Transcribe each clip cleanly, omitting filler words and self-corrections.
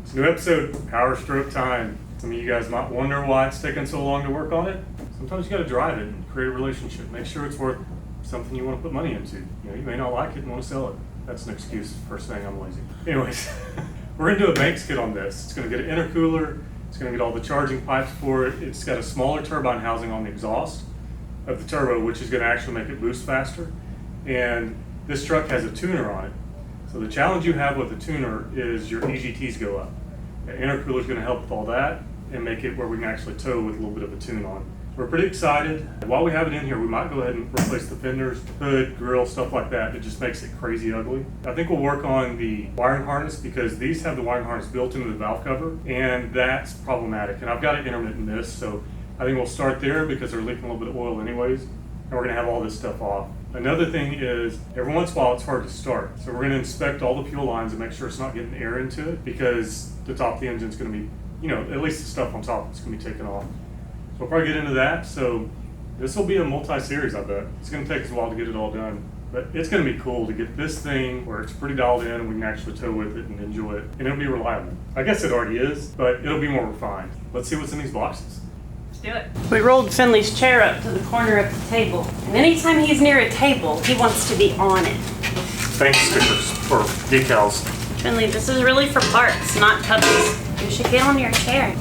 It's a new episode, Powerstroke time. Some of you guys might wonder why it's taking so long to work on it. Sometimes you gotta drive it and create a relationship. Make sure it's worth something you want to put money into. You know, you may not like it and want to sell it. That's an excuse for saying I'm lazy. Anyways, we're gonna do a Banks kit on this. It's gonna get an intercooler. It's gonna get all the charging pipes for it. It's got a smaller turbine housing on the exhaust of the turbo, which is gonna actually make it boost faster. And this truck has a tuner on it. So the challenge you have with the tuner is your EGTs go up. The intercooler is going to help with all that and make it where we can actually tow with a little bit of a tune on. We're pretty excited. While we have it in here, we might go ahead and replace the fenders, hood, grill, stuff like that. It just makes it crazy ugly. I think we'll work on the wiring harness because these have the wiring harness built into the valve cover, and that's problematic. And I've got an intermittent miss, so I think we'll start there because they're leaking a little bit of oil anyways, and we're going to have all this stuff off. Another thing is, every once in a while it's hard to start. So we're going to inspect all the fuel lines and make sure it's not getting air into it, because the top of the engine's going to be, you know, at least the stuff on top is going to be taken off. So we'll probably get into that. So this will be a multi-series, I bet. It's going to take us a while to get it all done. But it's going to be cool to get this thing where it's pretty dialed in and we can actually tow with it and enjoy it. And it'll be reliable. I guess it already is, but it'll be more refined. Let's see what's in these boxes. Do it. We rolled Finley's chair up to the corner of the table, and anytime he's near a table, he wants to be on it. Thanks stickers or decals. Finley, this is really for parts, not puppies. You should get on your chair.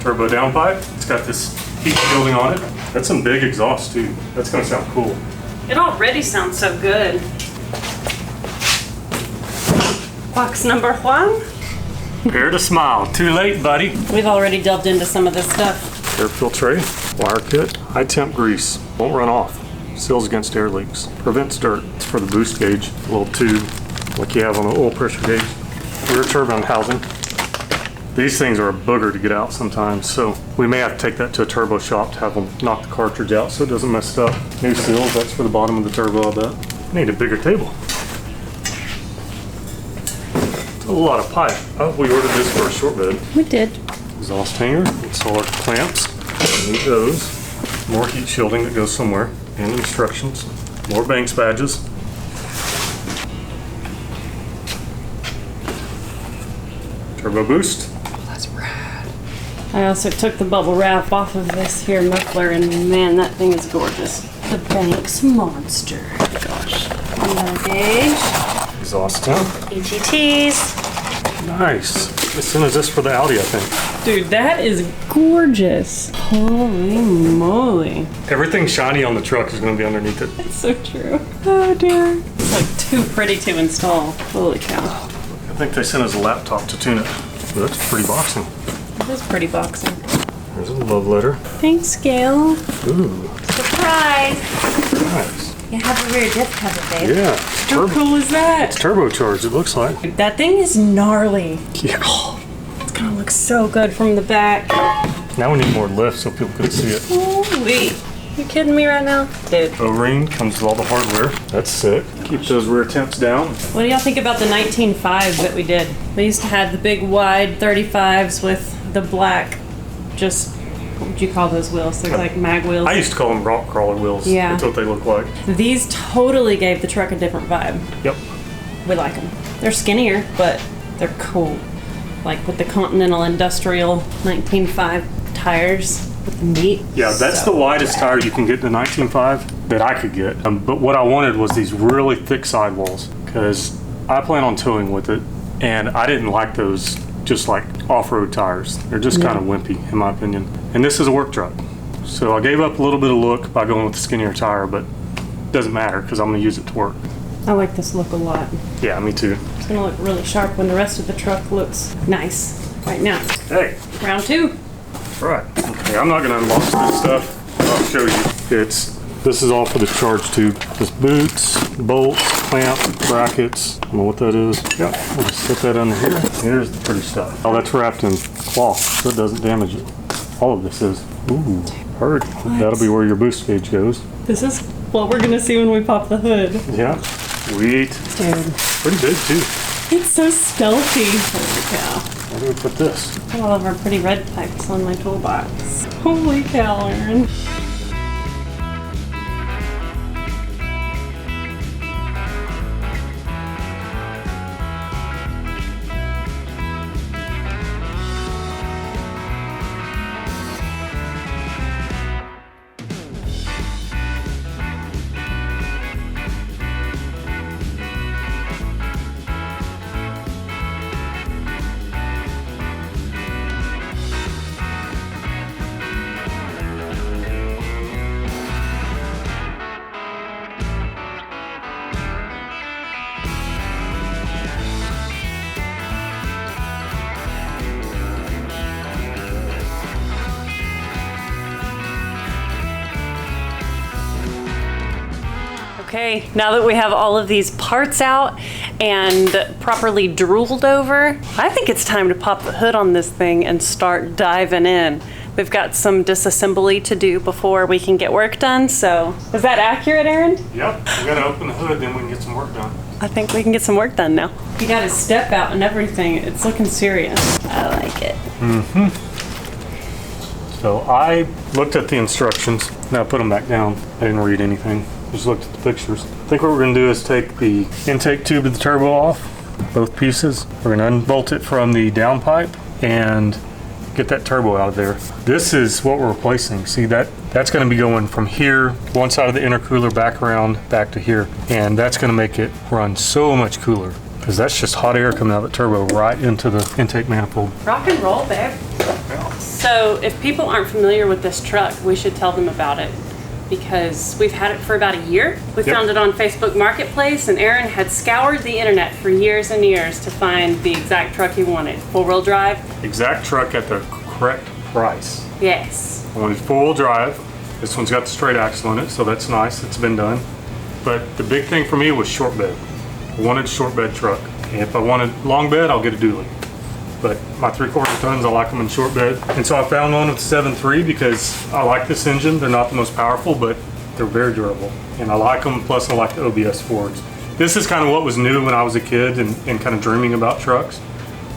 Turbo downpipe. It's got this heat shielding on it. That's some big exhaust too. That's gonna sound cool. It already sounds so good. Box number one. Prepare to smile. Too late, buddy. We've already delved into some of this stuff. Air filtrate, wire kit, high temp grease. Won't run off. Seals against air leaks. Prevents dirt. It's for the boost gauge. A little tube like you have on an oil pressure gauge. Rear turbine housing. These things are a booger to get out sometimes, so we may have to take that to a turbo shop to have them knock the cartridge out so it doesn't mess it up. New seals, that's for the bottom of the turbo, I bet. Need a bigger table. A lot of pipe. Oh, we ordered this for a short bed. We did. Exhaust hanger, installer clamps. Need those. More heat shielding that goes somewhere. And instructions. More Banks badges. Turbo boost. That's rad. I also took the bubble wrap off of this here muffler, and man, that thing is gorgeous. The Banks monster. Gosh. Another gauge. Exhaust temp. EGTs. Nice. As soon as this for the Audi, I think. Dude, that is gorgeous. Holy moly. Everything shiny on the truck is going to be underneath it. It's so true. Oh dear. It's like too pretty to install. Holy cow. I think they sent us a laptop to tune it. But that's pretty boxing. It is pretty boxing. There's a love letter. Thanks, Gail. Ooh. Surprise. Nice. You have a rear diff cover, babe. Yeah. How cool is that? It's turbocharged, it looks like. That thing is gnarly. Yeah. It's gonna look so good from the back. Now we need more lift so people can see it. Holy. You kidding me right now? Dude. O-ring comes with all the hardware. That's sick. Keep those rear temps down. What do y'all think about the 19.5 that we did? We used to have the big wide 35s with the black, just, what would you call those wheels? They're like mag wheels. I used to call them rock crawler wheels. Yeah. That's what they look like. These totally gave the truck a different vibe. Yep. We like them. They're skinnier, but they're cool. Like with the Continental Industrial 19.5 tires with the meat. Yeah, that's the widest tire you can get in the 19.5 that I could get. But what I wanted was these really thick sidewalls because I plan on towing with it, and I didn't like those just like off-road tires. They're just kind of wimpy in my opinion. And this is a work truck. So I gave up a little bit of look by going with the skinnier tire, but it doesn't matter because I'm going to use it to work. I like this look a lot. Yeah, me too. It's going to look really sharp when the rest of the truck looks nice. Right now. Hey. Round two. Right. Okay, I'm not going to unbox this stuff. I'll show you. This is all for the charge tube. Just boots, bolts, clamps, brackets. I don't know what that is. Yep, we'll just set that under here. Here's the pretty stuff. Oh, that's wrapped in cloth so it doesn't damage it. All of this is. Ooh, hurt. That'll be where your boost gauge goes. This is what we're going to see when we pop the hood. Yeah, sweet. Dude. Pretty big too. It's so stealthy. Holy cow. Where do we put this? Put all of our pretty red pipes on my toolbox. Holy cow, Aaron. Okay, now that we have all of these parts out and properly drooled over, I think it's time to pop the hood on this thing and start diving in. We've got some disassembly to do before we can get work done, so is that accurate, Aaron? Yep, we gotta open the hood, then we can get some work done. I think we can get some work done now. You got his step out and everything. It's looking serious. I like it. So I looked at the instructions, now I put them back down. I didn't read anything, just looked at the pictures. I think what we're gonna do is take the intake tube of the turbo off, both pieces. We're gonna unbolt it from the downpipe and get that turbo out of there. This is what we're replacing. See, that's gonna be going from here, one side of the intercooler back around, back to here. And that's gonna make it run so much cooler because that's just hot air coming out of the turbo right into the intake manifold. Rock and roll, babe. So if people aren't familiar with this truck, we should tell them about it because we've had it for about a year. We found it on Facebook Marketplace, and Aaron had scoured the internet for years and years to find the exact truck he wanted. Four-wheel drive. Exact truck at the correct price. Yes. I wanted four-wheel drive. This one's got the straight axle in it, so that's nice. It's been done. But the big thing for me was short bed. I wanted a short bed truck. And if I wanted long bed, I'll get a dually. But my 3/4 tons, I like them in short bed. And so I found one with 7.3 because I like this engine. They're not the most powerful, but they're very durable. And I like them, plus I like the OBS Fords. This is kind of what was new when I was a kid and kind of dreaming about trucks.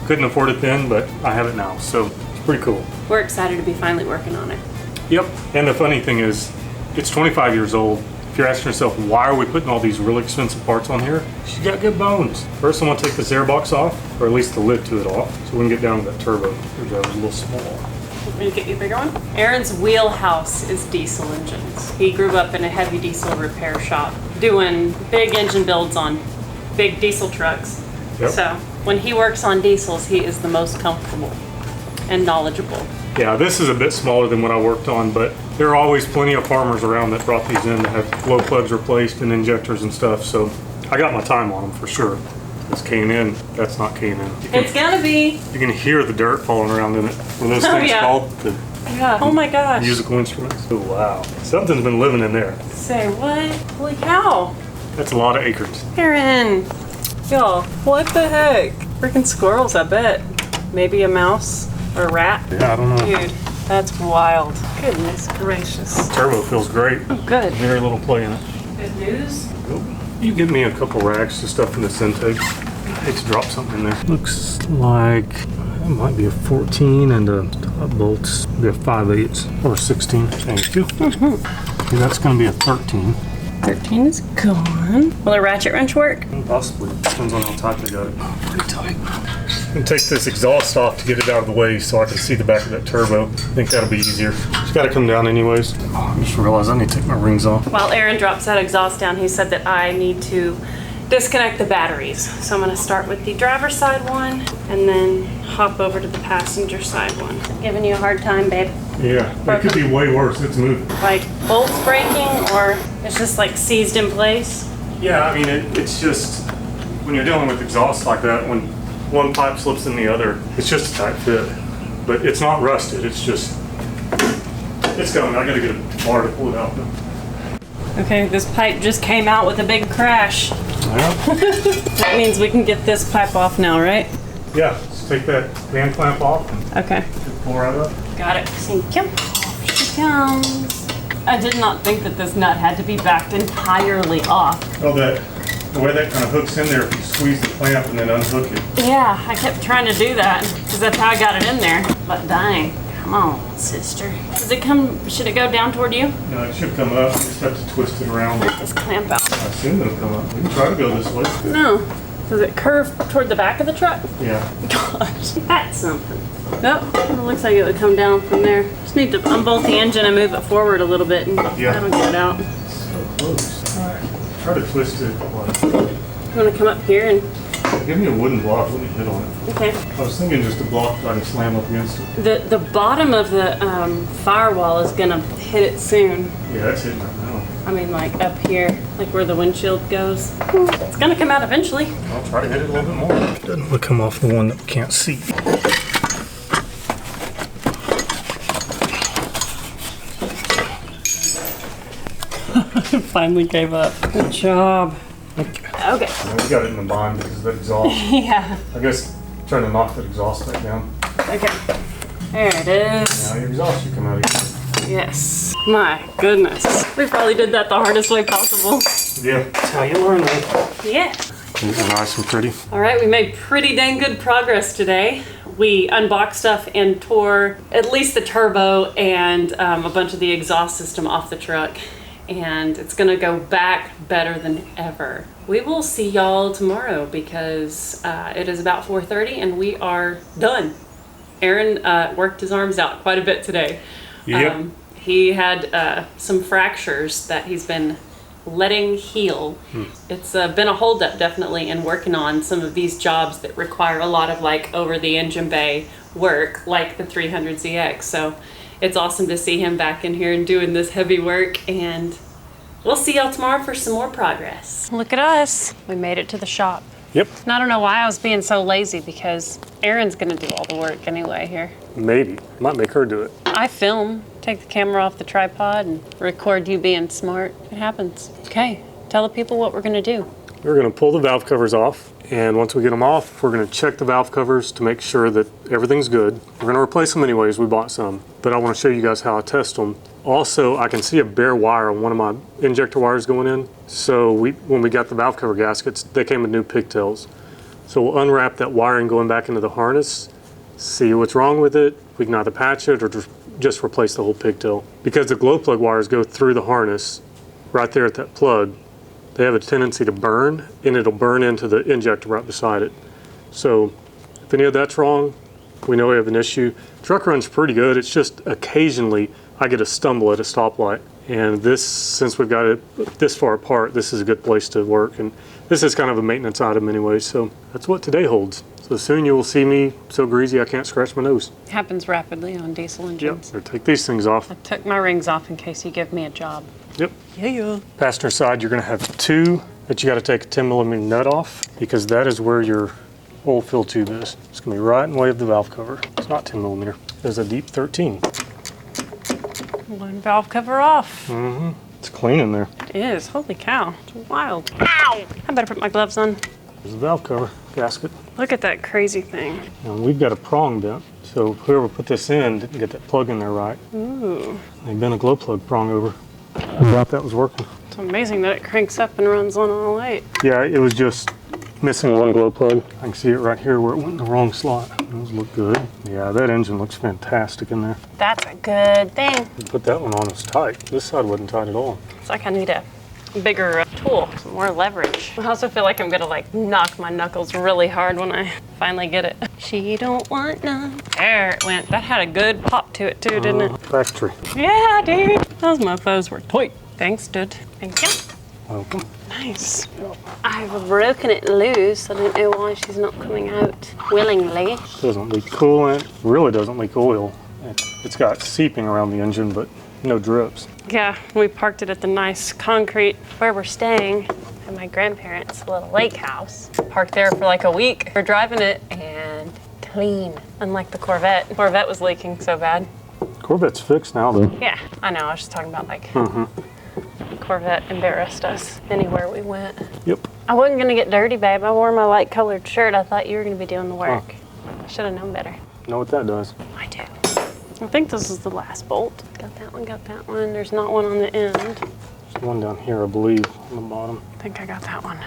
Couldn't afford it then, but I have it now, so it's pretty cool. We're excited to be finally working on it. Yep, and the funny thing is, it's 25 years old. If you're asking yourself, why are we putting all these really expensive parts on here? She's got good bones. First, I'm gonna take this airbox off, or at least the lid to it off, so we can get down to that turbo. That was a little small. Want me to get you a bigger one? Aaron's wheelhouse is diesel engines. He grew up in a heavy diesel repair shop, doing big engine builds on big diesel trucks. Yep. So when he works on diesels, he is the most comfortable and knowledgeable. Yeah, this is a bit smaller than what I worked on, but there are always plenty of farmers around that brought these in to have glow plugs replaced and injectors and stuff, so I got my time on them for sure. This K&N, that's not K&N. It's gonna be. You can hear the dirt falling around in it. What are those things yeah. called? The Yeah. Oh my gosh. musical instruments? Oh wow. Something's been living in there. Say what? Holy cow. That's a lot of acres. Aaron. Y'all, what the heck? Freaking squirrels, I bet. Maybe a mouse or a rat. Yeah, I don't know. Dude, that's wild. Goodness gracious. Turbo feels great. Oh, good. Very little play in it. Good news. You give me a couple racks to stuff in this intake. I hate to drop something in there. Looks like it might be a 14 and the top bolts be a 5/8 or 16. Thank you. Okay, that's going to be a 13. 13 is gone. Will a ratchet wrench work? Possibly. Depends on how tight they got it. Pretty tight. I'm going to take this exhaust off to get it out of the way so I can see the back of that turbo. I think that'll be easier. It's got to come down anyways. Oh, I just realized I need to take my rings off. While Aaron drops that exhaust down, he said that I need to disconnect the batteries. So I'm going to start with the driver's side one and then hop over to the passenger side one. Giving you a hard time, babe. Yeah, it could be way worse. It's moving. Like bolts breaking, or it's just like seized in place? Yeah, I mean, it's just, when you're dealing with exhaust like that, when one pipe slips in the other, it's just a tight fit. But it's not rusted, it's just, it's going. I gotta get a bar to pull it out. Okay, this pipe just came out with a big crash. Yeah. That means we can get this pipe off now, right? Yeah, just take that band clamp off and Okay. pull right up. Got it. Thank you. Here she comes. I did not think that this nut had to be backed entirely off. Oh, the way that kind of hooks in there, if you squeeze the clamp and then unhook it. Yeah, I kept trying to do that because that's how I got it in there. But dang, come on, sister. Does it come, should it go down toward you? No, it should come up. You just have to twist it around. Get this clamp out. I assume it'll come up. We can try to go this way. No. Does it curve toward the back of the truck? Yeah. Gosh, that's something. Nope, it looks like it would come down from there. Just need to unbolt the engine and move it forward a little bit and Yeah. that'll get it out. So close. All right. Try to twist it. You want to come up here and, Give me a wooden block. Let me hit on it. okay. I was thinking just a block that I can slam up against it. The bottom of the firewall is gonna hit it soon. Yeah, that's hitting right now. I mean, like up here, like where the windshield goes. It's gonna come out eventually. I'll try to hit it a little bit more. Doesn't want to come off the one that we can't see. Finally gave up. Good job. Okay. We got it in the bind because of the exhaust. Yeah. I guess trying to knock that exhaust back down. Okay. There it is. Now your exhaust should come out again. Yes. My goodness. We probably did that the hardest way possible. Yeah. That's how you learn that. Yeah. Nice and pretty. All right, we made pretty dang good progress today. We unboxed stuff and tore at least the turbo and a bunch of the exhaust system off the truck. And it's gonna go back better than ever. We will see y'all tomorrow because it is about 4:30 and we are done. Aaron worked his arms out quite a bit today. Yep. He had some fractures that he's been letting heal. It's been a holdup definitely in working on some of these jobs that require a lot of like over the engine bay work, like the 300ZX. So it's awesome to see him back in here and doing this heavy work, and we'll see y'all tomorrow for some more progress. Look at us. We made it to the shop. Yep. And I don't know why I was being so lazy because Aaron's gonna do all the work anyway here. Maybe. Might make her do it. I film, take the camera off the tripod and record you being smart. It happens. Okay, tell the people what we're gonna do. We're going to pull the valve covers off, and once we get them off, we're going to check the valve covers to make sure that everything's good. We're going to replace them anyways, we bought some, but I want to show you guys how I test them. Also, I can see a bare wire on one of my injector wires going in, so when we got the valve cover gaskets, they came with new pigtails. So we'll unwrap that wiring going back into the harness, see what's wrong with it. We can either patch it or just replace the whole pigtail. Because the glow plug wires go through the harness, right there at that plug, they have a tendency to burn, and it'll burn into the injector right beside it. So if any of that's wrong, we know we have an issue. Truck runs pretty good. It's just occasionally I get a stumble at a stoplight. And this, since we've got it this far apart, this is a good place to work. And this is kind of a maintenance item anyway, so that's what today holds. So soon you will see me so greasy I can't scratch my nose. Happens rapidly on diesel engines. Yep, or take these things off. I took my rings off in case you give me a job. Yep. Yeah. Passenger side, you're going to have two that you got to take a 10mm nut off, because that is where your oil fill tube is. It's going to be right in the way of the valve cover. It's not 10mm. There's a deep 13. One valve cover off. Mm-hmm. It's clean in there. It is. Holy cow. It's wild. Ow! I better put my gloves on. There's the valve cover gasket. Look at that crazy thing. And we've got a prong bent, so whoever put this in didn't get that plug in there right. Ooh. They bent a glow plug prong over. I thought that was working. It's amazing that it cranks up and runs on all 8. Yeah, it was just missing one glow plug. I can see it right here where it went in the wrong slot. Those look good. Yeah, that engine looks fantastic in there. That's a good thing. Put that one on, it's tight. This side wasn't tight at all. It's like I need a bigger tool, some more leverage. I also feel like I'm gonna like knock my knuckles really hard when I finally get it. She don't want none. There it went. That had a good pop to it too, didn't it? Factory. Yeah, dude. Those mofos were tight. Thanks, dude. Thank you. Welcome. Nice. I've broken it loose. I don't know why she's not coming out willingly. Doesn't leak coolant. Really doesn't leak oil. It's got seeping around the engine, but no drips. Yeah, we parked it at the nice concrete where we're staying at my grandparents' little lake house. Parked there for like a week. We're driving it and clean, unlike the Corvette. The Corvette was leaking so bad. Corvette's fixed now though. Yeah, I know. I was just talking about like Corvette embarrassed us anywhere we went. Yep. I wasn't gonna get dirty, babe. I wore my light colored shirt. I thought you were gonna be doing the work. I should have known better. Know what that does? I do. I think this is the last bolt. Got that one, got that one. There's not one on the end. There's one down here, I believe, on the bottom. I think I got that one.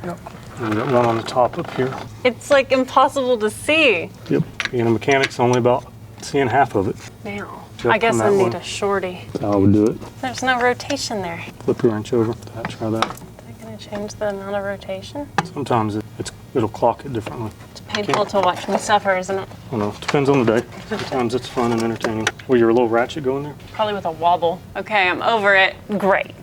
Yep. And we got one on the top up here. It's like impossible to see. Yep. Being a mechanic's only about seeing half of it. Now, Check I guess on I that need one. a shorty. That's how I would do it. There's no rotation there. Flip your wrench over. Try that. Is that gonna change the amount of rotation? Sometimes it'll clock it differently. It's painful to watch me suffer, isn't it? I don't know. Depends on the day. Sometimes it's fun and entertaining. Will your little ratchet go in there? Probably with a wobble. Okay, I'm over it. Great.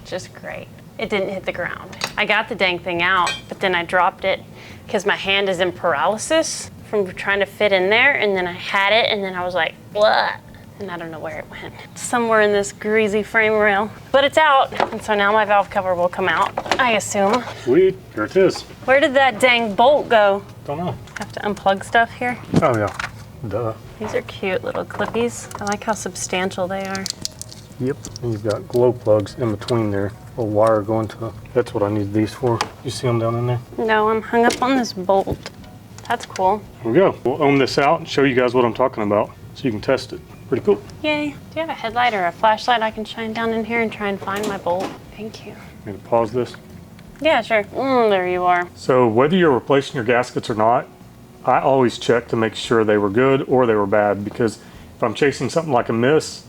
Just great. It didn't hit the ground. I got the dang thing out, but then I dropped it because my hand is in paralysis from trying to fit in there, and then I had it, and then I was like, what? And I don't know where it went. Somewhere in this greasy frame rail. But it's out, and so now my valve cover will come out, I assume. Sweet. Here it is. Where did that dang bolt go? Don't know. Have to unplug stuff here. Oh, yeah. Duh. These are cute little clippies. I like how substantial they are. Yep. And you've got glow plugs in between there. A wire going to, that's what I need these for. You see them down in there? No, I'm hung up on this bolt. That's cool. Here we go. We'll ohm this out and show you guys what I'm talking about so you can test it. Pretty cool. Yay. Do you have a headlight or a flashlight I can shine down in here and try and find my bolt? Thank you. I'm gonna pause this. Yeah, sure. There you are. So whether you're replacing your gaskets or not, I always check to make sure they were good or they were bad, because if I'm chasing something like a miss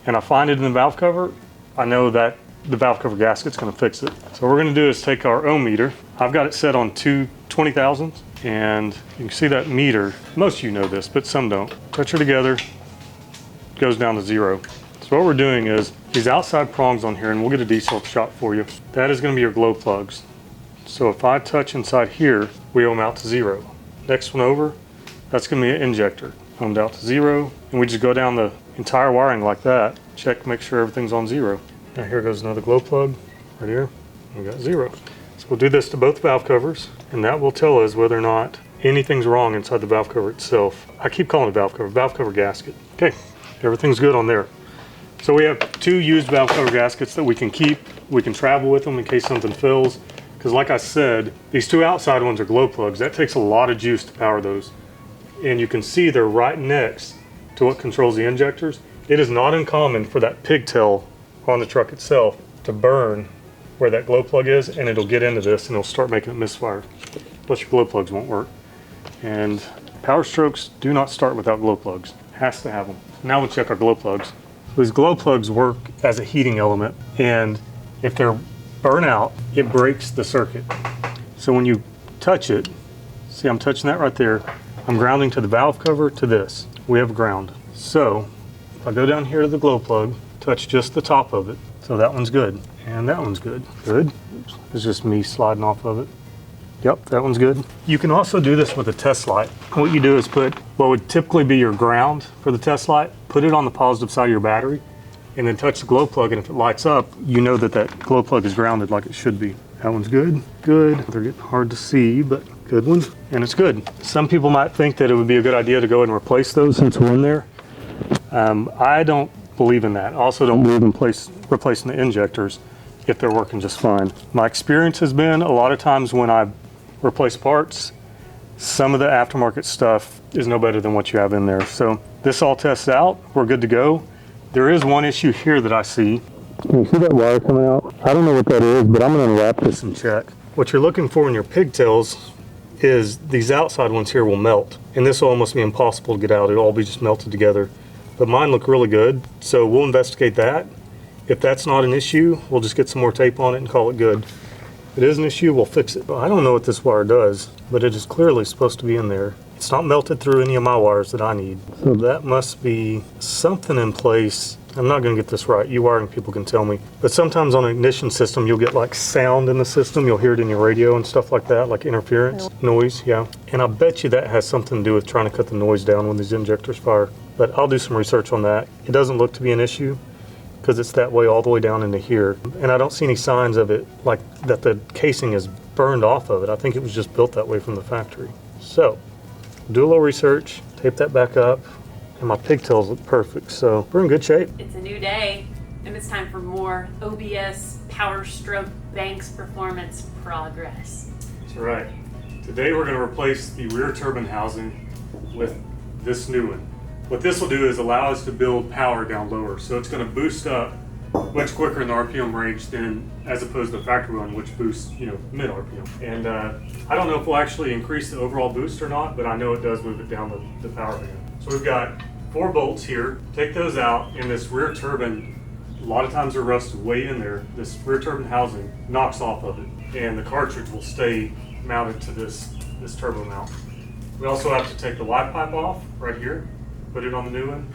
and I find it in the valve cover, I know that the valve cover gasket's gonna fix it. So what we're gonna do is take our ohm meter. I've got it set on 2/20,000, and you can see that meter. Most of you know this, but some don't. Touch her together, goes down to 0. So what we're doing is these outside prongs on here, and we'll get a detailed shot for you. That is gonna be your glow plugs. So if I touch inside here, we ohm out to 0. Next one over, that's gonna be an injector. Ohmed out to 0, and we just go down the entire wiring like that. Check, make sure everything's on 0. Now here goes another glow plug, right here. We got 0. So we'll do this to both valve covers, and that will tell us whether or not anything's wrong inside the valve cover itself. I keep calling it valve cover gasket. Okay, everything's good on there. So we have 2 used valve cover gaskets that we can keep. We can travel with them in case something fills. Because like I said, these 2 outside ones are glow plugs. That takes a lot of juice to power those. And you can see they're right next to what controls the injectors. It is not uncommon for that pigtail on the truck itself to burn where that glow plug is, and it'll get into this and it'll start making it misfire. Plus your glow plugs won't work. And Powerstrokes do not start without glow plugs. Has to have them. Now we'll check our glow plugs. These glow plugs work as a heating element, and if they're burn out, it breaks the circuit. So when you touch it, see I'm touching that right there, I'm grounding to the valve cover to this. We have ground. So if I go down here to the glow plug, touch just the top of it. So that one's good, and that one's good. Good. Oops. It's just me sliding off of it. Yep, that one's good. You can also do this with a test light. What you do is put what would typically be your ground for the test light, put it on the positive side of your battery, and then touch the glow plug, and if it lights up, you know that that glow plug is grounded like it should be. That one's good, good. They're getting hard to see, but good one, and it's good. Some people might think that it would be a good idea to go ahead and replace those since we're in there. I don't believe in that. I also don't believe in replacing the injectors if they're working just fine. My experience has been a lot of times when I replace parts, some of the aftermarket stuff is no better than what you have in there. So this all tests out, we're good to go. There is one issue here that I see. Can you see that wire coming out? I don't know what that is, but I'm gonna unwrap this and check. What you're looking for in your pigtails is these outside ones here will melt. And this will almost be impossible to get out. It'll all be just melted together. But mine look really good, so we'll investigate that. If that's not an issue, we'll just get some more tape on it and call it good. If it is an issue, we'll fix it. I don't know what this wire does, but it is clearly supposed to be in there. It's not melted through any of my wires that I need. So that must be something in place. I'm not gonna get this right. You wiring people can tell me. But sometimes on an ignition system, you'll get like sound in the system. You'll hear it in your radio and stuff like that, like interference, noise, yeah. And I bet you that has something to do with trying to cut the noise down when these injectors fire. But I'll do some research on that. It doesn't look to be an issue because it's that way all the way down into here. And I don't see any signs of it, like that the casing is burned off of it. I think it was just built that way from the factory. So, do a little research, tape that back up, and my pigtails look perfect, so we're in good shape. It's a new day, and it's time for more OBS Powerstroke Banks Performance Progress. That's right. Today we're going to replace the rear turbine housing with this new one. What this will do is allow us to build power down lower, so it's going to boost up much quicker in the RPM range than as opposed to the factory one, which boosts, mid RPM. And I don't know if we'll actually increase the overall boost or not, but I know it does move it down the power band. So we've got 4 bolts here. Take those out, and this rear turbine, a lot of times they're rusted way in there. This rear turbine housing knocks off of it, and the cartridge will stay mounted to this turbo mount. We also have to take the Y pipe off right here, put it on the new one.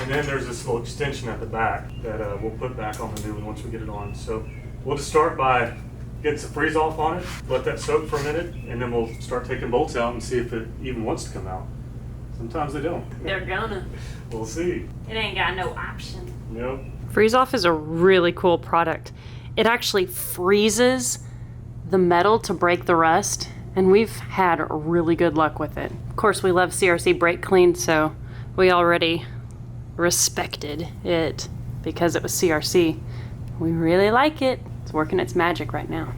And then there's this little extension at the back that we'll put back on the new one once we get it on. So we'll just start by getting some freeze off on it, let that soak for a minute, and then we'll start taking bolts out and see if it even wants to come out. Sometimes they don't. They're gonna. We'll see. It ain't got no option. Nope. Freeze Off is a really cool product. It actually freezes the metal to break the rust, and we've had really good luck with it. Of course, we love CRC Brakleen, so we already respected it. because it was CRC. We really like it. It's working its magic right now.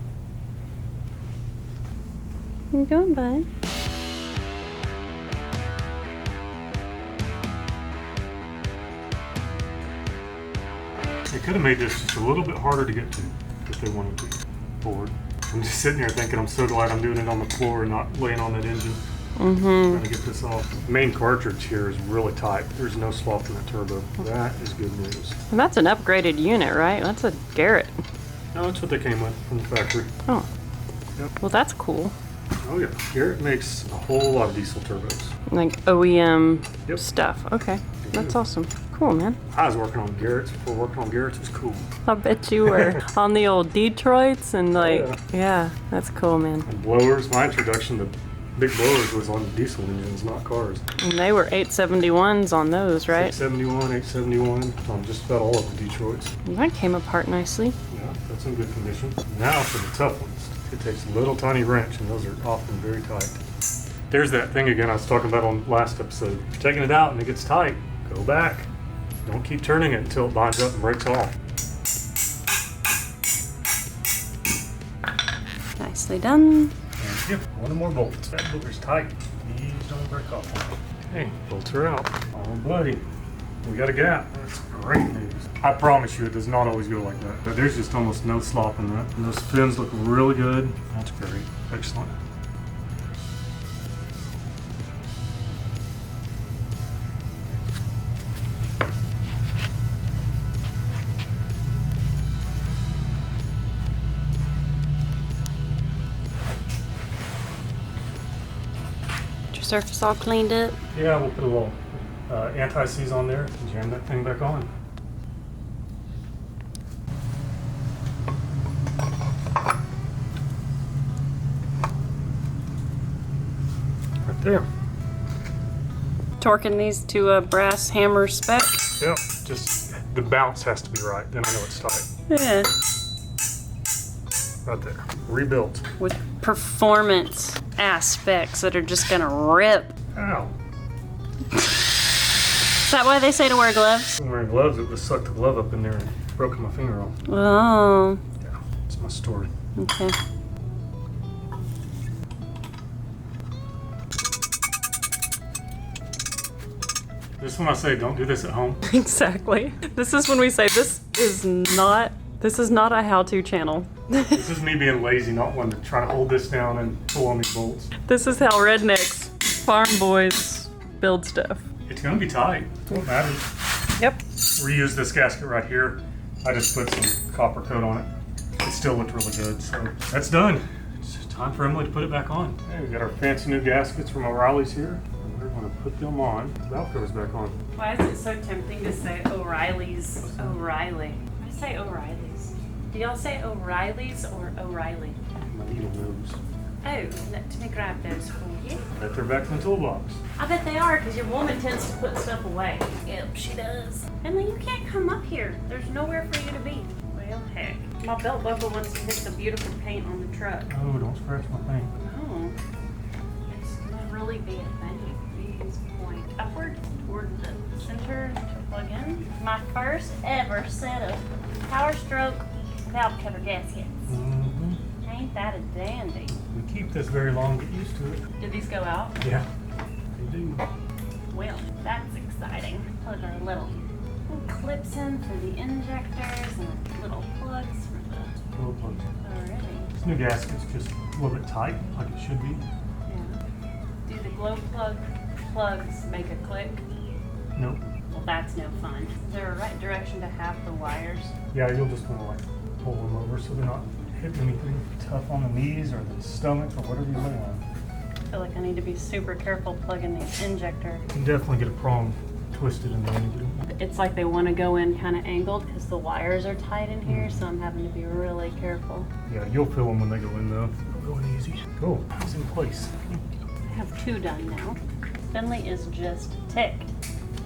Where you going, bud? They could have made this just a little bit harder to get to if they wanted to. Forward. I'm just sitting here thinking I'm so glad I'm doing it on the floor and not laying on that engine. Trying to get this off. The main cartridge here is really tight. There's no slop in that turbo. That is good news. And that's an upgraded unit, right? That's a Garrett. No, that's what they came with from the factory. Oh. Yep. Well, that's cool. Oh yeah. Garrett makes a whole lot of diesel turbos. Like OEM Yep. stuff. Okay. That's awesome. Cool, man. I was working on Garrett's before working on Garrett's was cool. I bet you were on the old Detroits and like, yeah, that's cool, man. And blowers, my introduction to big blowers was on diesel engines, not cars. And they were 871s on those, right? 871 on just about all of the Detroits. Well, that came apart nicely. Yeah, that's in good condition. Now for the tough ones. It takes a little tiny wrench and those are often very tight. There's that thing again I was talking about on last episode. If you're taking it out and it gets tight, go back. Don't keep turning it until it binds up and breaks off. Nicely done. And yep, one more bolt. That booger's tight. These don't break off. Okay, bolts are out. Oh, buddy. We got a gap. That's great news. I promise you, it does not always go like that. But there's just almost no slop in that. And those fins look really good. That's great. Excellent. Surface all cleaned up. Yeah, we'll put a little anti-seize on there and jam that thing back on. Right there. Torquing these to a brass hammer spec. Yep, just the bounce has to be right. Then I know it's tight. Yeah. Right there. Rebuilt. With performance aspects that are just gonna rip. Ow. Is that why they say to wear gloves? I'm wearing gloves, it would suck the glove up in there and broke my finger off. Oh. Yeah, it's my story. Okay. This is when I say don't do this at home. Exactly. This is when we say this is not a how-to channel. This is me being lazy, not one to try to hold this down and pull on these bolts. This is how rednecks, farm boys build stuff. It's gonna be tight. That's what matters. Yep. Reuse this gasket right here. I just put some copper coat on it. It still looked really good, so that's done. It's time for Emily to put it back on. Hey, we got our fancy new gaskets from O'Reilly's here. And we're gonna put them on. Velcro's back on. Why is it so tempting to say O'Reilly's? O'Reilly. I say O'Reilly's. Do y'all say O'Reilly's or O'Reilly? My needle moves. Oh, let me grab those for you. Bet they're back in the toolbox. I bet they are, because your woman tends to put stuff away. Yep, she does. Emily, you can't come up here. There's nowhere for you to be. Well, heck. My belt buckle wants to hit the beautiful paint on the truck. Oh, don't scratch my paint. No. It's gonna really be a thing. Please point upward toward the center to plug in. My first ever set of Powerstroke valve cover gaskets. Mm-hmm. Ain't that a dandy? We keep this very long, get used to it. Did these go out? Yeah, they do. Well, that's exciting. Plug our little clips in for the injectors and little plugs for the Little plugs. already. This new gasket's just a little bit tight, like it should be. Yeah. Do the glow plugs make a click? Nope. Well, that's no fun. Is there a right direction to have the wires? Yeah, you'll just want to like pull them over so they're not hitting anything tough on the knees or the stomach or whatever you lay on. I feel like I need to be super careful plugging the injector. You can definitely get a prong twisted in there. It's like they want to go in kind of angled because the wires are tight in here, so I'm having to be really careful. Yeah, you'll feel them when they go in though. They'll go in easy. Cool, it's in place. I have two done now. Finley is just ticked.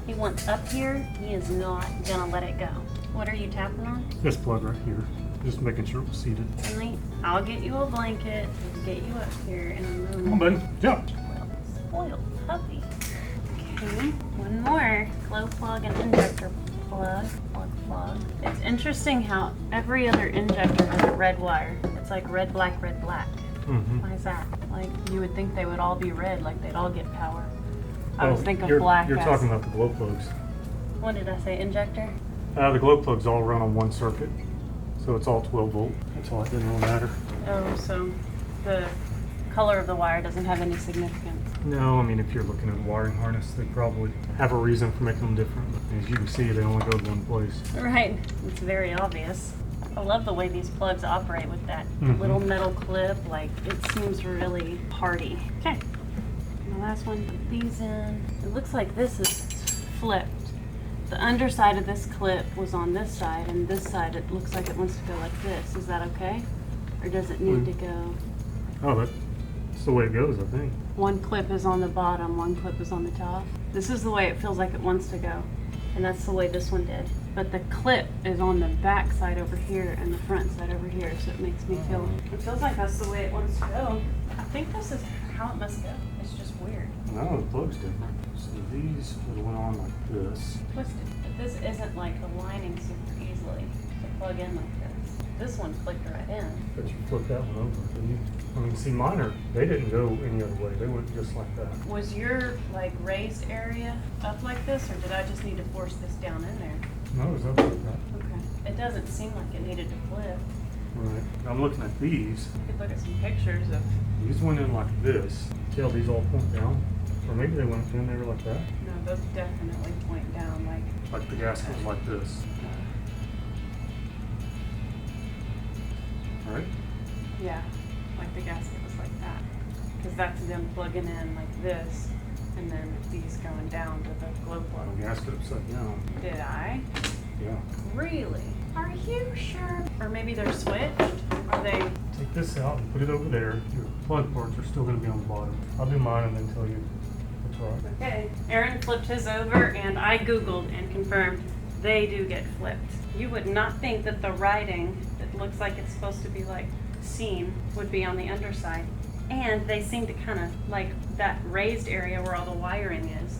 He wants up here, he is not gonna let it go. What are you tapping on? This plug right here, just making sure it was seated. Finley, I'll get you a blanket and get you up here in a moment. Come on, buddy, jump. Spoiled puppy. Okay, one more glow plug and injector plug. It's interesting how every other injector has a red wire. It's like red, black, red, black. Mm-hmm. Why is that? Like, you would think they would all be red, like they'd all get power. I Oh, was thinking you're, black. You're as- talking about the glow plugs. What did I say? Injector? The glow plugs all run on one circuit, so it's all 12 volt. That's why it doesn't really matter. Oh, so the color of the wire doesn't have any significance. No, I mean, if you're looking at a wiring harness, they probably have a reason for making them different. But as you can see, they only go to one place. Right. It's very obvious. I love the way these plugs operate with that Mhm. little metal clip. Like, it seems really hardy. Okay. And the last one, put these in. It looks like this is flipped. The underside of this clip was on this side, and this side, it looks like it wants to go like this. Is that okay? Or does it need to go? Oh, that's the way it goes, I think. One clip is on the bottom, one clip is on the top. This is the way it feels like it wants to go. And that's the way this one did. But the clip is on the back side over here and the front side over here, so it makes me feel, it feels like that's the way it wants to go. I think this is how it must go. It's just weird. No, the plug's different. So these would have went on like this. Twisted. But this isn't like aligning super easily to plug in like this. This one clicked right in. But you flip that one over, didn't you? I mean, see, mine they didn't go any other way. They went just like that. Was your like raised area up like this, or did I just need to force this down in there? No, it was up like that. Okay. It doesn't seem like it needed to flip. Right. I'm looking at these. You could look at some pictures of. These went in like this. See how these all point down? Or maybe they went in there like that. No, those definitely point down. Like the gasket was like this. Right? Yeah, like the gasket was like that. Because that's them plugging in like this, and then these going down to the glow plug. The gasket upside down. Did I? Yeah. Really? Are you sure? Or maybe they're switched? Are they? Take this out and put it over there. Your plug parts are still going to be on the bottom. I'll do mine and then tell you what's right. Okay. Aaron flipped his over, and I Googled and confirmed they do get flipped. You would not think that the writing that looks like it's supposed to be like seen would be on the underside. And they seem to kind of, like that raised area where all the wiring is,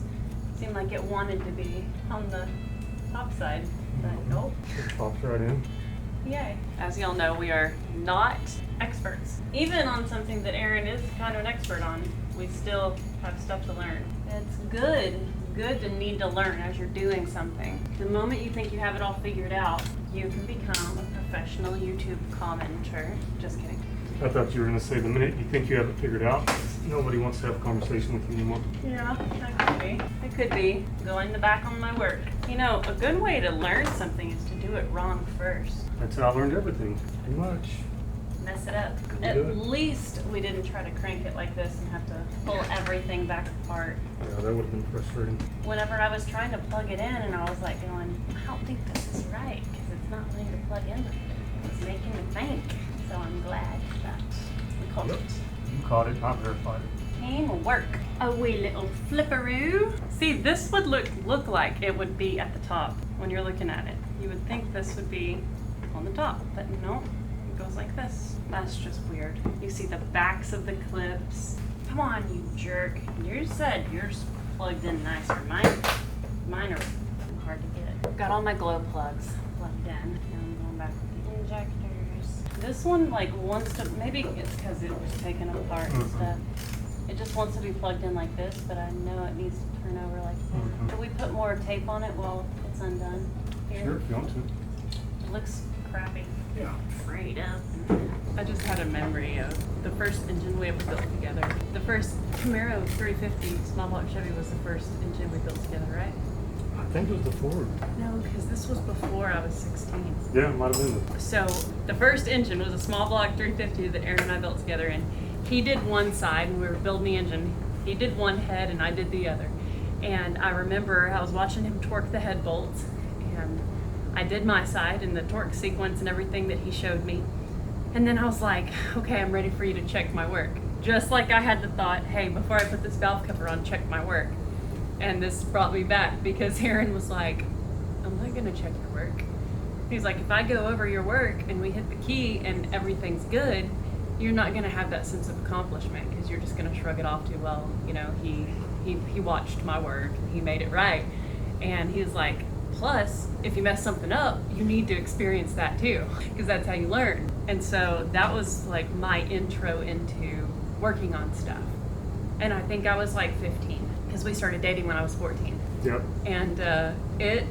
seemed like it wanted to be on the top side. But nope. It pops right in. Yay. As y'all know, we are not experts. Even on something that Aaron is kind of an expert on, we still have stuff to learn. It's good to need to learn as you're doing something. The moment you think you have it all figured out, you can become a professional YouTube commenter. Just kidding. I thought you were going to say the minute you think you have it figured out, nobody wants to have a conversation with you anymore. Yeah, that could be. It could be going back on my work. You know, a good way to learn something is to do it wrong first. That's how I learned everything, pretty much. Mess it up. Couldn't At do it. least we didn't try to crank it like this and have to pull everything back apart. Yeah, that would have been frustrating. Whenever I was trying to plug it in and I was like going, I don't think this is right because it's not letting to plug in. It's making me think. So I'm glad that we caught it. You caught it, I verified it. Teamwork. A wee little flipperoo. See, this would look like it would be at the top when you're looking at it. You would think this would be on the top, but no, it goes like this. That's just weird. You see the backs of the clips. Come on, you jerk. You said yours plugged in nicer. Mine are hard to get. Got all my glow plugs plugged in. Now I'm going back with the injectors. This one like wants to, maybe it's because it was taken apart and stuff. It just wants to be plugged in like this, but I know it needs to turn over like that. Can we put more tape on it while it's undone? Here? Sure, if you want to. It looks crappy. Yeah. Frayed up. I just had a memory of the first engine we ever built together. The first Camaro 350 small block Chevy was the first engine we built together, right? I think it was the Ford. No, because this was before I was 16. Yeah, it might have been. So the first engine was a small block 350 that Aaron and I built together, and he did one side when we were building the engine. He did one head and I did the other. And I remember I was watching him torque the head bolts, and I did my side and the torque sequence and everything that he showed me. And then I was like, okay, I'm ready for you to check my work. Just like I had the thought, hey, before I put this valve cover on, check my work. And this brought me back because Aaron was like, I'm not gonna check your work. He's like, if I go over your work and we hit the key and everything's good, you're not gonna have that sense of accomplishment because you're just gonna shrug it off too well. You know, he watched my work, he made it right. And he was like, Plus, if you mess something up, you need to experience that too, because that's how you learn. And so that was like my intro into working on stuff. And I think I was like 15, because we started dating when I was 14. Yep. And it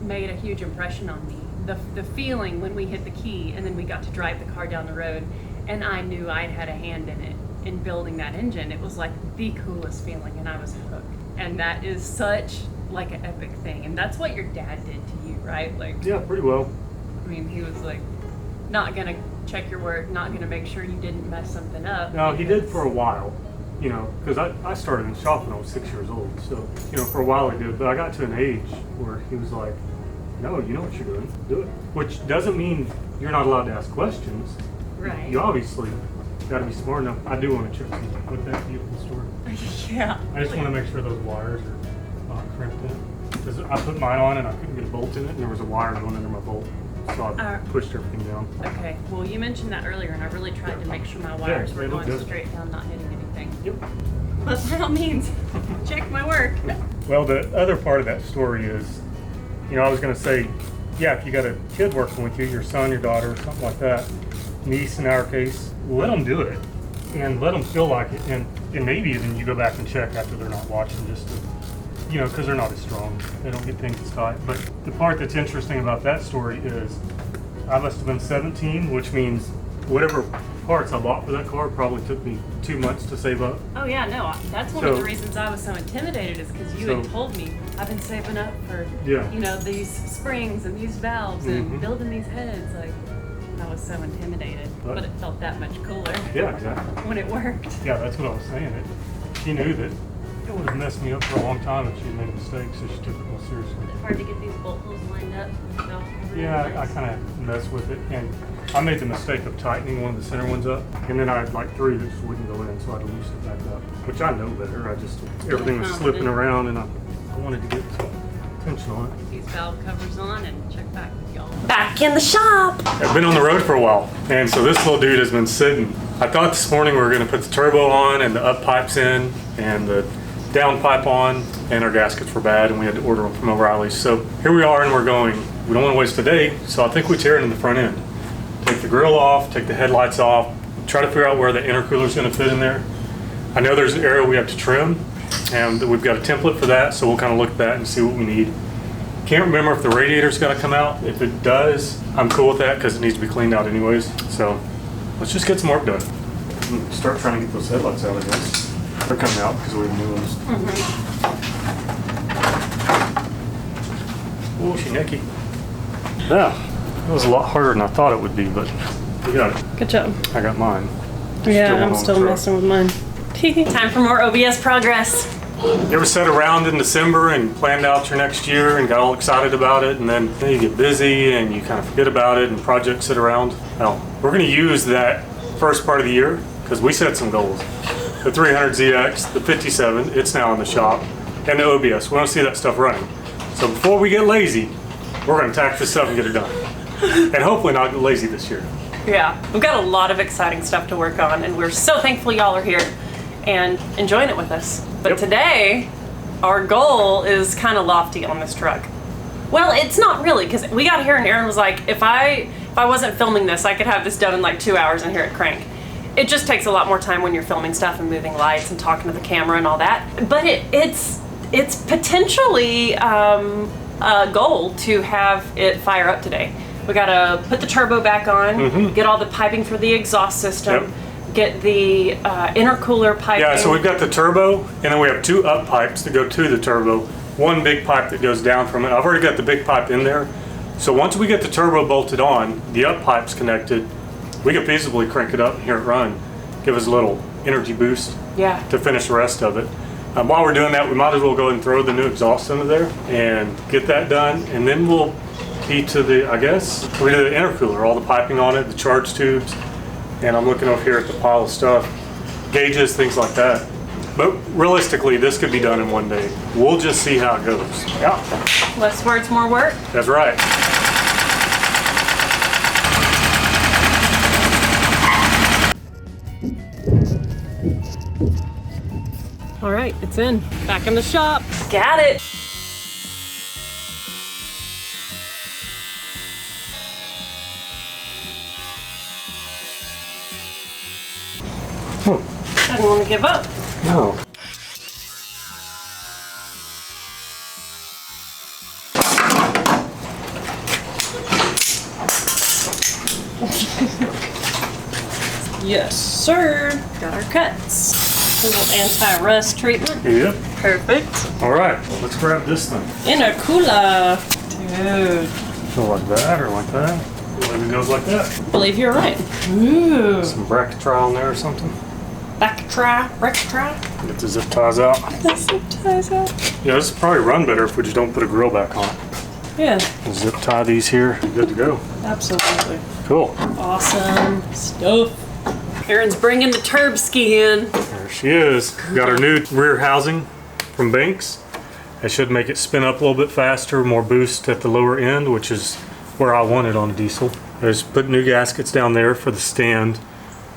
made a huge impression on me. The feeling when we hit the key and then we got to drive the car down the road, and I knew I'd had a hand in it, in building that engine. It was like the coolest feeling, and I was hooked. And that is such like an epic thing. And that's what your dad did to you, right? Like, Yeah, pretty well. I mean, he was like not gonna check your work, not gonna make sure you didn't mess something up. No, he did for a while, you know, because I started in shop when I was 6 years old. So, you know, for a while he did, but I got to an age where he was like, no, you know what you're doing, do it. Which doesn't mean you're not allowed to ask questions. Right. You obviously got to be smart enough. I do want to check with that beautiful story. Yeah. I just want to make sure those wires are not crimped in. Because I put mine on and I couldn't get a bolt in it, and there was a wire going under my bolt. So I pushed everything down. Okay, well, you mentioned that earlier, and I really tried to make sure my wires were they look going good. straight down, not hitting anything. Yep. But by all means, check my work. Well, the other part of that story is, you know, I was going to say, yeah, if you got a kid working with you, your son, your daughter, something like that, niece in our case, let them do it and let them feel like it. And maybe even you go back and check after they're not watching, just to, you know, because they're not as strong. They don't get things as tight. But the part that's interesting about that story is I must have been 17, which means whatever parts I bought for that car probably took me 2 months to save up. Oh yeah, no, that's one of the reasons I was so intimidated, is because you had told me I've been saving up for, you know, these springs and these valves and building these heads. Like, I was so intimidated, but it felt that much cooler. Yeah, exactly. When it worked. Yeah, that's what I was saying. She knew that it would have messed me up for a long time if she had made a mistake, so she took it more seriously. Hard to get these bolt holes lined up. Yeah, I kind of messed with it, and I made the mistake of tightening one of the center ones up, and then I had like 3 that just wouldn't go in, so I had to loosen it back up, which I know better. Everything was slipping around, and I wanted to get some attention on it. These valve covers on and check back with y'all. Back in the shop! I've been on the road for a while, and so this little dude has been sitting. I thought this morning we were going to put the turbo on and the up pipes in and the down pipe on, and our gaskets were bad and we had to order them from O'Reilly's. So here we are, and we're going. We don't want to waste a day, so I think we tear it in the front end. Take the grill off, take the headlights off, try to figure out where the intercooler is going to fit in there. I know there's an area we have to trim, and we've got a template for that, so we'll kind of look at that and see what we need. Can't remember if the radiator's got to come out. If it does, I'm cool with that because it needs to be cleaned out anyways. So let's just get some work done. Start trying to get those headlights out, I guess. They're coming out because we have new ones. Oh, she necky. Yeah, it was a lot harder than I thought it would be, but we got it. Good job. I got mine. Yeah, I'm still messing with mine. Time for more OBS progress. You ever sat around in December and planned out your next year and got all excited about it, and then you get busy and you kind of forget about it and projects sit around? Well, we're going to use that first part of the year because we set some goals. The 300ZX, the 57, it's now in the shop, and the OBS. We want to see that stuff running. So before we get lazy, we're going to attack this stuff and get it done. And hopefully not get lazy this year. Yeah, we've got a lot of exciting stuff to work on, and we're so thankful y'all are here and enjoying it with us. But today, our goal is kind of lofty on this truck. Well, it's not really, because we got here and Aaron was like, if I wasn't filming this, I could have this done in like 2 hours and hear it crank. It just takes a lot more time when you're filming stuff and moving lights and talking to the camera and all that. But it's potentially a goal to have it fire up today. We gotta put the turbo back on, get all the piping for the exhaust system, get the intercooler piping. Yeah, so we've got the turbo, and then we have 2 up pipes that go to the turbo. 1 big pipe that goes down from it. I've already got the big pipe in there. So once we get the turbo bolted on, the up pipe's connected, we can feasibly crank it up and hear it run. Give us a little energy boost to finish the rest of it. While we're doing that, we might as well go ahead and throw the new exhaust into there and get that done, and then we'll be to the, I guess, we do the intercooler, all the piping on it, the charge tubes, and I'm looking over here at the pile of stuff, gauges, things like that. But realistically, this could be done in 1 day. We'll just see how it goes. Yeah. Less words, more work. That's right. All right, it's in. Back in the shop. Got it. I don't want to give up. No. Yes, sir. Got our cuts. A little anti-rust treatment. Yep. Perfect. All right, let's grab this thing. In a cooler. Dude. So like that or like that? Maybe it goes like that. I believe you're right. Ooh. Some Brakleen on there or something. Back try. Get the zip ties out. The zip ties out. Yeah, this will probably run better if we just don't put a grill back on it. Yeah. We'll zip tie these here. Good to go. Absolutely. Cool. Awesome stuff. Erin's bringing the turb ski in. There she is. Got our new rear housing from Banks. It should make it spin up a little bit faster, more boost at the lower end, which is where I want it on a diesel. I just put new gaskets down there for the stand.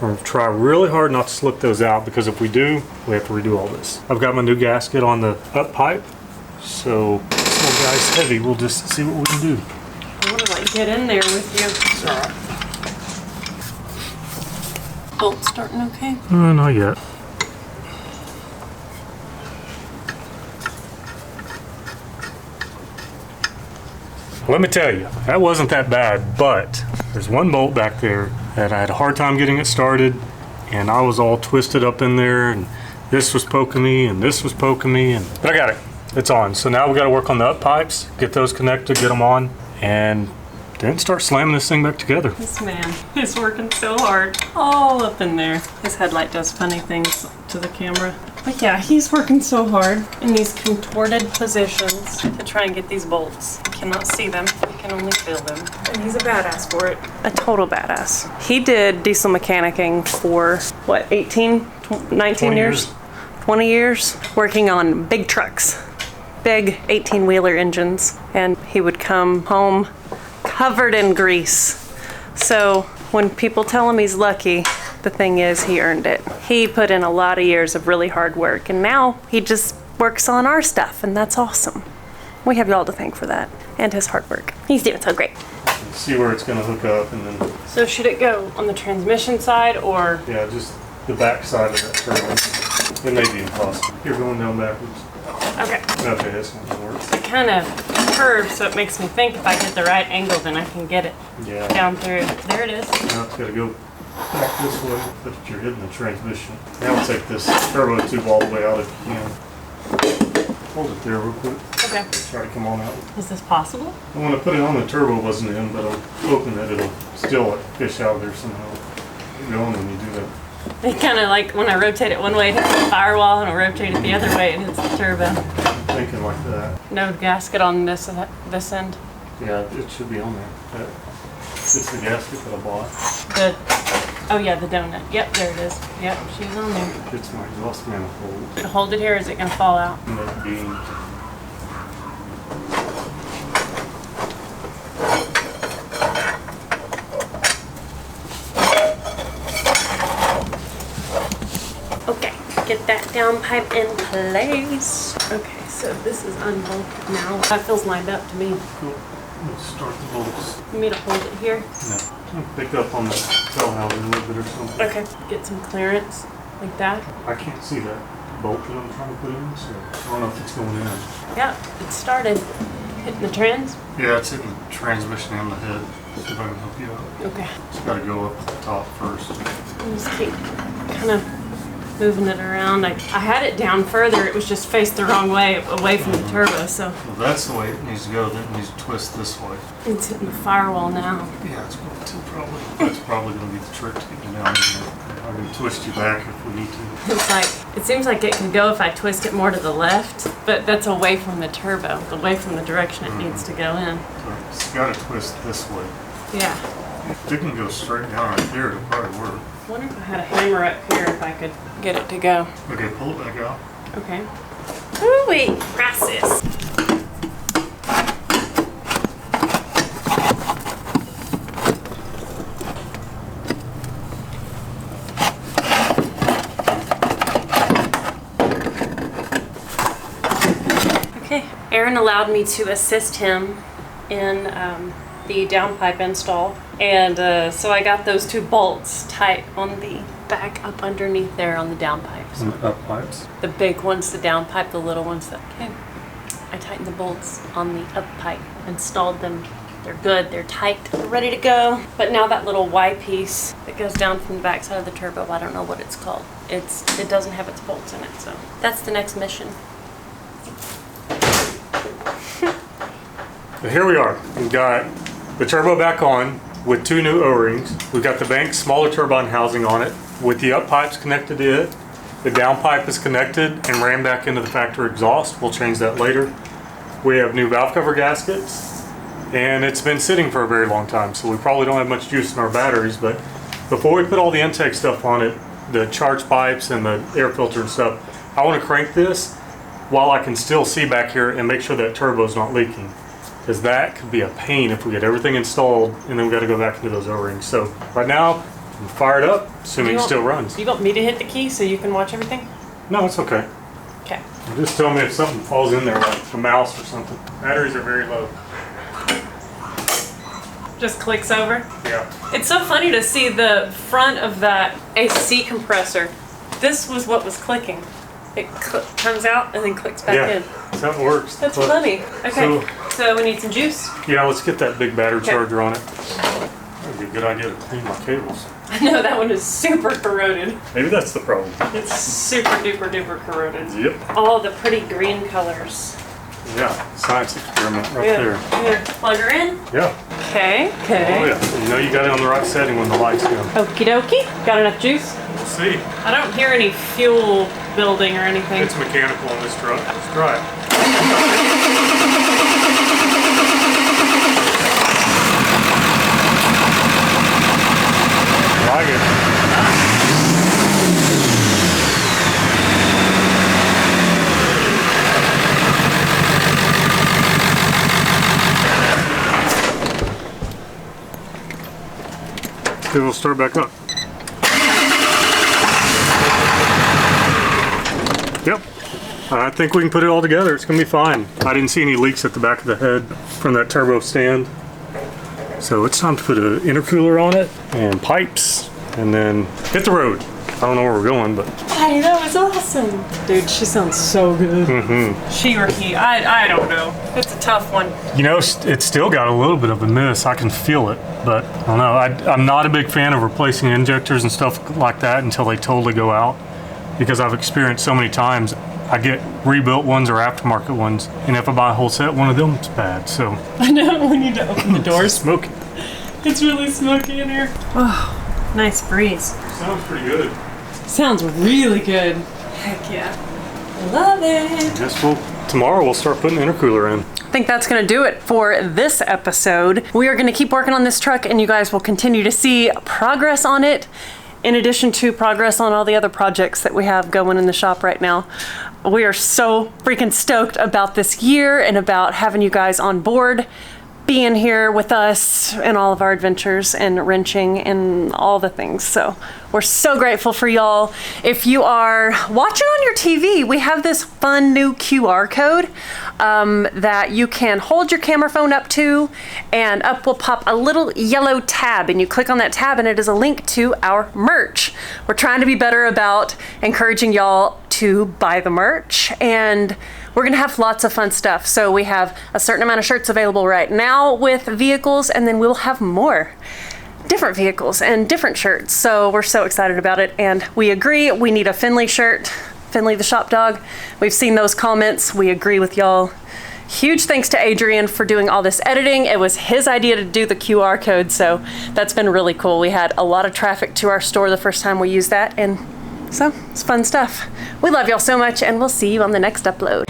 We're gonna try really hard not to slip those out, because if we do, we have to redo all this. I've got my new gasket on the up pipe, so this little guy's heavy. We'll just see what we can do. I want to like get in there with you. It's all right. Bolt starting okay? Not yet. Let me tell you, that wasn't that bad, but there's one bolt back there that I had a hard time getting it started, and I was all twisted up in there, and this was poking me, and this was poking me, but I got it. It's on. So now we got to work on the up pipes, get those connected, get them on, and then start slamming this thing back together. This man is working so hard. All up in there. His headlight does funny things to the camera. But yeah, he's working so hard in these contorted positions to try and get these bolts. You cannot see them, you can only feel them. And he's a badass for it. A total badass. He did diesel mechanicking for, what, 18, 19 years? 20 years, working on big trucks. Big 18-wheeler engines. And he would come home covered in grease. So when people tell him he's lucky, the thing is he earned it. He put in a lot of years of really hard work, and now he just works on our stuff, and that's awesome. We have y'all to thank for that, and his hard work. He's doing so great. See where it's going to hook up, and then... So should it go on the transmission side, or? Yeah, just the back side of that turbo. It may be impossible. You're going down backwards. Okay. Okay, that's not going to work. It kind of curves, so it makes me think if I get the right angle, then I can get it down through. There it is. Now it's got to go back this way, but you're hitting the transmission. Now we'll take this turbo tube all the way out if you can. Hold it there real quick. Okay. Try to come on out. Is this possible? I want to put it on the turbo wasn't in, but I'm hoping that it'll still like fish out of there somehow. You're going when you do that. It kind of like when I rotate it one way, it hits the firewall, and I rotate it the other way, it hits the turbo. Thinking like that. No gasket on this end. Yeah, it should be on there. It's the gasket that I bought. Oh yeah, the donut. Yep, there it is. Yep, she's on there. It's my exhaust manifold. Should I hold it here, or is it gonna fall out? And that beam. Okay, get that down pipe in place. Okay, so this is unbolted now. That feels lined up to me. Cool. Let's start the bolts. You need to hold it here? No. Pick up on the tail housing a little bit or something. Okay, get some clearance like that. I can't see that bolt that I'm trying to put in, so I don't know if it's going in. Yeah, it started. Hitting the trans? Yeah, it's hitting the transmission and the head. See if I can help you out. Okay. It's got to go up at the top first. Just keep kind of moving it around. I had it down further. It was just faced the wrong way, away from the turbo, so. Well, that's the way it needs to go. Then it needs to twist this way. It's hitting the firewall now. Yeah, it's going to probably. That's probably going to be the trick to get you down in there. I can twist you back if we need to. It's like, it seems like it can go if I twist it more to the left, but that's away from the turbo, away from the direction it needs to go in. So it's got to twist this way. Yeah. If it can go straight down right here, it'll probably work. I wonder if I had a hammer up here if I could get it to go. Okay, pull it back out. Okay. Ooh, wait, process. Okay, Aaron allowed me to assist him in the downpipe install, and so I got those two bolts tight on the back up underneath there on the downpipes. And the up pipes. The big ones, the downpipe, the little ones. Okay. I tightened the bolts on the up pipe, installed them. They're good, they're tight, they're ready to go. But now that little Y piece that goes down from the backside of the turbo, I don't know what it's called. It doesn't have its bolts in it, so that's the next mission. So here we are. We've got the turbo back on with 2 new O-rings. We've got the Banks smaller turbine housing on it with the up pipes connected to it. The down pipe is connected and ran back into the factory exhaust. We'll change that later. We have new valve cover gaskets. And it's been sitting for a very long time, so we probably don't have much juice in our batteries, but before we put all the intake stuff on it, the charge pipes and the air filter and stuff, I want to crank this while I can still see back here and make sure that turbo's not leaking, because that could be a pain if we get everything installed and then we got to go back into those O-rings. So right now, I'm fired up, assuming it still runs. You want me to hit the key so you can watch everything? No, it's okay. Okay. Just tell me if something falls in there, like a mouse or something. Batteries are very low. Just clicks over. Yeah. It's so funny to see the front of that AC compressor. This was what was clicking. It comes out and then clicks back in. That's how it works. That's funny. Okay, so we need some juice. Yeah, let's get that big battery charger on it. That'd be a good idea to clean my cables. I know that one is super corroded. Maybe that's the problem. It's super duper duper corroded. Yep. All the pretty green colors. Yeah, science experiment right Here, there. here, plug her in. Yeah. Okay, okay. Oh yeah, you know you got it on the right setting when the lights go. Okie dokie. Got enough juice? We'll see. I don't hear any fuel building or anything. It's mechanical on this truck. Let's try it. I like it. Okay, we'll start back up. Yep, I think we can put it all together. It's gonna be fine. I didn't see any leaks at the back of the head from that turbo stand. So it's time to put an intercooler on it and pipes and then hit the road. I don't know where we're going, but. Hey, that was awesome. Dude, she sounds so good. Mm-hmm. She or he, I don't know. It's a tough one. You know, it's still got a little bit of a miss. I can feel it, but I don't know. I'm not a big fan of replacing injectors and stuff like that until they totally go out, because I've experienced so many times I get rebuilt ones or aftermarket ones, and if I buy a whole set, one of them is bad. So I know, we need to open the doors. It's smoky. It's really smoky in here. Oh, nice breeze. Sounds pretty good. Sounds really good. Heck yeah. Love it. Guess tomorrow we'll start putting the intercooler in. I think that's going to do it for this episode. We are going to keep working on this truck, and you guys will continue to see progress on it, in addition to progress on all the other projects that we have going in the shop right now. We are so freaking stoked about this year and about having you guys on board, being here with us in all of our adventures and wrenching and all the things. So we're so grateful for y'all. If you are watching on your TV, we have this fun new QR code that you can hold your camera phone up to, and up will pop a little yellow tab, and you click on that tab and it is a link to our merch. We're trying to be better about encouraging y'all to buy the merch, and we're gonna have lots of fun stuff. So we have a certain amount of shirts available right now with vehicles, and then we'll have more different vehicles and different shirts. So we're so excited about it, and we agree we need a Finley shirt, Finley the shop dog. We've seen those comments, we agree with y'all. Huge thanks to Adrian for doing all this editing. It was his idea to do the QR code, so that's been really cool. We had a lot of traffic to our store the first time we used that, and so it's fun stuff. We love y'all so much, and we'll see you on the next upload.